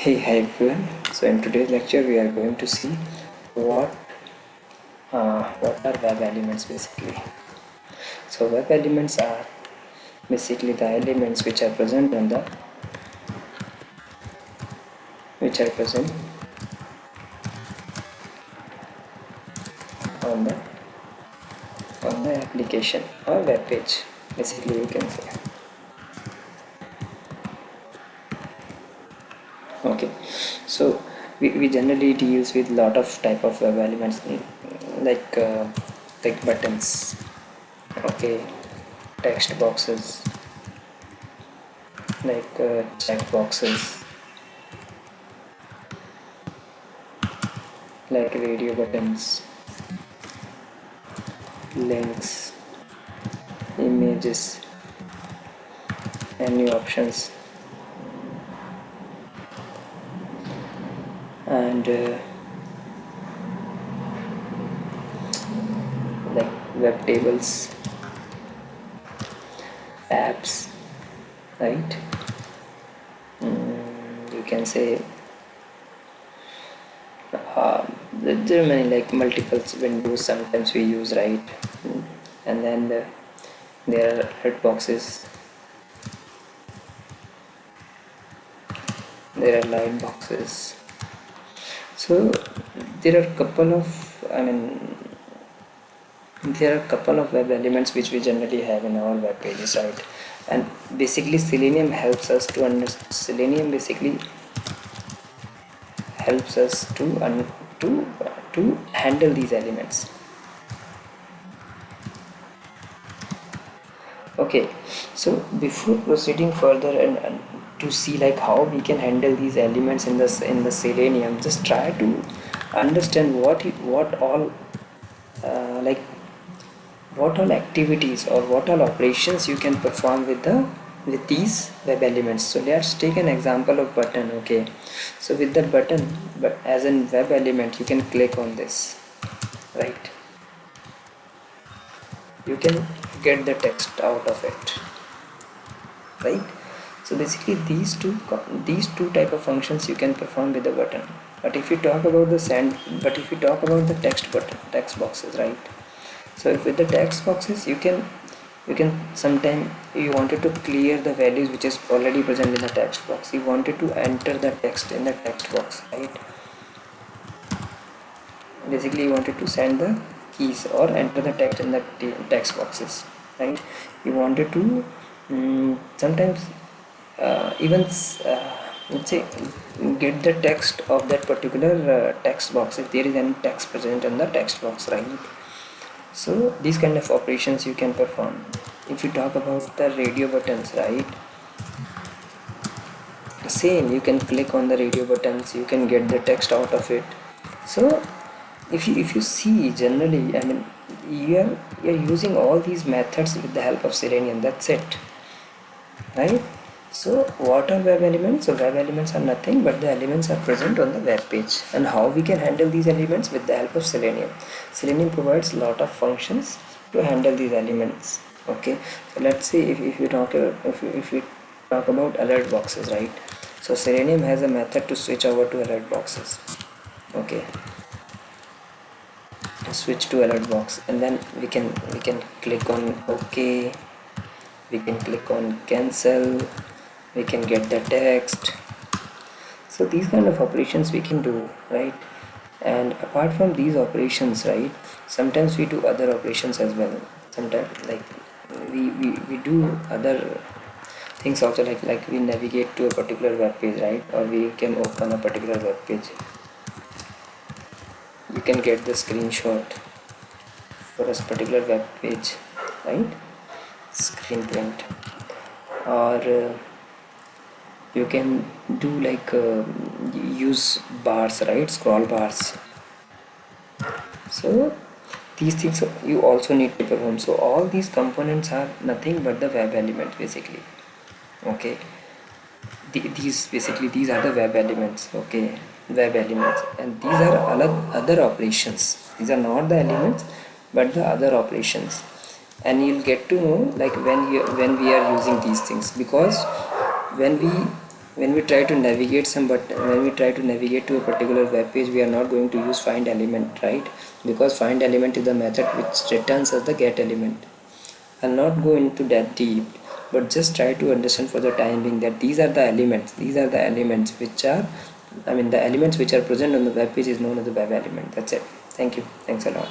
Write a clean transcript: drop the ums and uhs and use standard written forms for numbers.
Hi everyone. So in today's lecture we are going to see what what are web elements basically. So web elements are basically the elements which are present which are present on the on the application or web page. Basically you can say. Okay. So we generally deals with lot of type of web elements like uh, like buttons. Okay. Text boxes like chat boxes like radio buttons, links, images, and new options, and like web tables, apps, right? You can say there are many like multiple windows sometimes we use, right? And then there are red boxes, there are light boxes. So there are couple of, I mean, there are a couple of web elements which we generally have in our web pages, right? And basically Selenium helps us to understand. Selenium basically helps us to handle these elements. Okay, so before proceeding further and to see like how we can handle these elements in the Selenium, just try to understand what all like what all activities or what all operations you can perform with these web elements. So let's take an example of button. Okay, so with the button, but as a web element you can click on this, right? You can get the text out of it, right? So basically these two type of functions you can perform with the button. But if you talk about the send but if you talk about the text boxes, right? So if with the text boxes you can sometime you wanted to clear the values which is already present in the text box, you wanted to enter the text in the text box, right? Basically you wanted to send the keys or enter the text in the text boxes, right? You wanted to sometimes even let's say get the text of that particular text box if there is any text present in the text box, right? So these kind of operations you can perform. If you talk about the radio buttons, right? Same, you can click on the radio buttons, you can get the text out of it. So if you see generally, I mean, you're using all these methods with the help of Selenium. That's it, right? So what are web elements? So web elements are nothing but the elements are present on the web page. And how we can handle these elements with the help of Selenium. Selenium provides lot of functions to handle these elements. Okay, so let's see if you talk about if we talk about alert boxes, right? So Selenium has a method to switch over to alert boxes. Okay, switch to alert box, and then we can click on OK, we can click on cancel, we can get the text. So these kind of operations we can do, right? And apart from these operations, right, sometimes we do other operations as well. Sometimes like we do other things also, like we navigate to a particular web page, right? Or we can open a particular web page. You can get the screenshot for a particular web page, right? Screen print, or you can do like use bars, right? Scroll bars. So these things you also need to perform. So all these components are nothing but the web element basically. Okay, these basically these are the web elements. Okay, web elements, and these are other operations. These are not the elements but the other operations. And you'll get to know like when we are using these things, because when we when we try to navigate when we try to navigate to a particular web page, we are not going to use find element, right? Because find element is the method which returns us the get element. I'll not go into that deep, but just try to understand for the time being that these are the elements which are, I mean, the elements which are present on the web page is known as the web element. That's it. Thank you. Thanks a lot.